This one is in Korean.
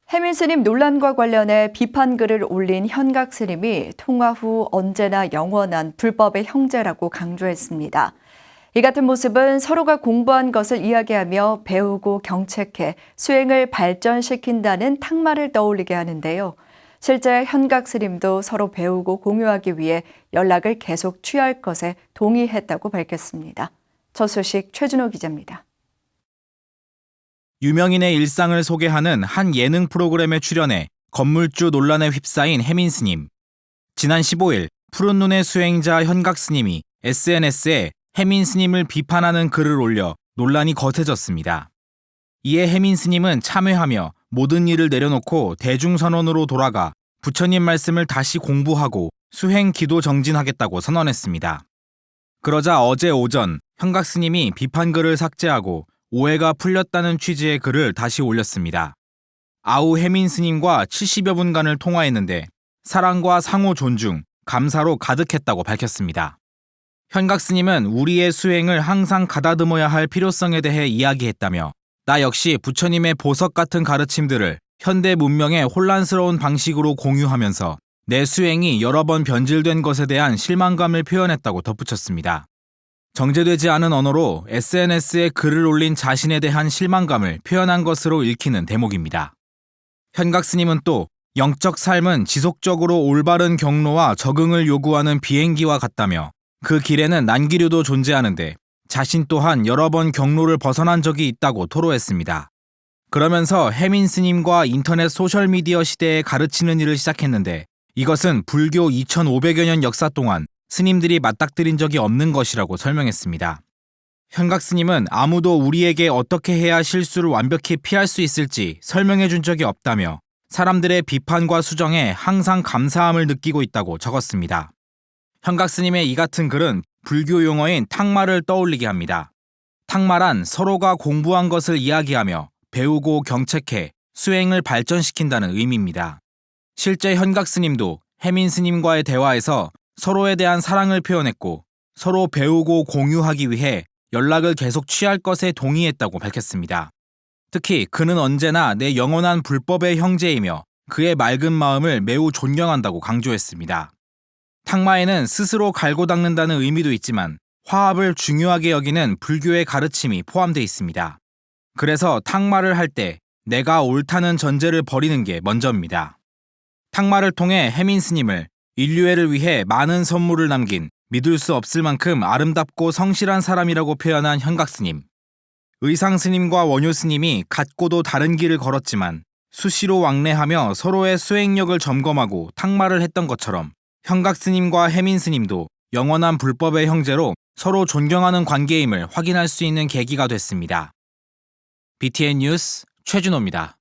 해민 스님 논란과 관련해 비판글을 올린 현각 스님이 통화 후 언제나 영원한 불법의 형제라고 강조했습니다. 이 같은 모습은 서로가 공부한 것을 이야기하며 배우고 경책해 수행을 발전시킨다는 탁말을 떠올리게 하는데요. 실제 현각 스님도 서로 배우고 공유하기 위해 연락을 계속 취할 것에 동의했다고 밝혔습니다. 저 소식 최준호 기자입니다. 유명인의 일상을 소개하는 한 예능 프로그램에 출연해 건물주 논란에 휩싸인 해민 스님. 지난 15일 푸른 눈의 수행자 현각 스님이 SNS에 해민 스님을 비판하는 글을 올려 논란이 거세졌습니다. 이에 해민 스님은 참회하며 모든 일을 내려놓고 대중선원으로 돌아가 부처님 말씀을 다시 공부하고 수행 기도 정진하겠다고 선언했습니다. 그러자 어제 오전 현각 스님이 비판글을 삭제하고 오해가 풀렸다는 취지의 글을 다시 올렸습니다. 아우 해민 스님과 70여 분간을 통화했는데 사랑과 상호 존중, 감사로 가득했다고 밝혔습니다. 현각 스님은 우리의 수행을 항상 가다듬어야 할 필요성에 대해 이야기했다며 나 역시 부처님의 보석 같은 가르침들을 현대 문명의 혼란스러운 방식으로 공유하면서 내 수행이 여러 번 변질된 것에 대한 실망감을 표현했다고 덧붙였습니다. 정제되지 않은 언어로 SNS에 글을 올린 자신에 대한 실망감을 표현한 것으로 읽히는 대목입니다. 현각 스님은 또 영적 삶은 지속적으로 올바른 경로와 적응을 요구하는 비행기와 같다며 그 길에는 난기류도 존재하는데 자신 또한 여러 번 경로를 벗어난 적이 있다고 토로했습니다. 그러면서 해민 스님과 인터넷 소셜미디어 시대에 가르치는 일을 시작했는데 이것은 불교 2500여 년 역사 동안 스님들이 맞닥뜨린 적이 없는 것이라고 설명했습니다. 현각 스님은 아무도 우리에게 어떻게 해야 실수를 완벽히 피할 수 있을지 설명해 준 적이 없다며 사람들의 비판과 수정에 항상 감사함을 느끼고 있다고 적었습니다. 현각 스님의 이 같은 글은 불교 용어인 탁말을 떠올리게 합니다. 탁말란 서로가 공부한 것을 이야기하며 배우고 경책해 수행을 발전시킨다는 의미입니다. 실제 현각 스님도 해민 스님과의 대화에서 서로에 대한 사랑을 표현했고 서로 배우고 공유하기 위해 연락을 계속 취할 것에 동의했다고 밝혔습니다. 특히 그는 언제나 내 영원한 불법의 형제이며 그의 맑은 마음을 매우 존경한다고 강조했습니다. 탁마에는 스스로 갈고 닦는다는 의미도 있지만 화합을 중요하게 여기는 불교의 가르침이 포함되어 있습니다. 그래서 탁마를 할 때 내가 옳다는 전제를 버리는 게 먼저입니다. 탁마를 통해 해민 스님을 인류애를 위해 많은 선물을 남긴 믿을 수 없을 만큼 아름답고 성실한 사람이라고 표현한 현각 스님. 의상 스님과 원효 스님이 같고도 다른 길을 걸었지만 수시로 왕래하며 서로의 수행력을 점검하고 탁마를 했던 것처럼 현각 스님과 해민 스님도 영원한 불법의 형제로 서로 존경하는 관계임을 확인할 수 있는 계기가 됐습니다. BTN 뉴스 최준호입니다.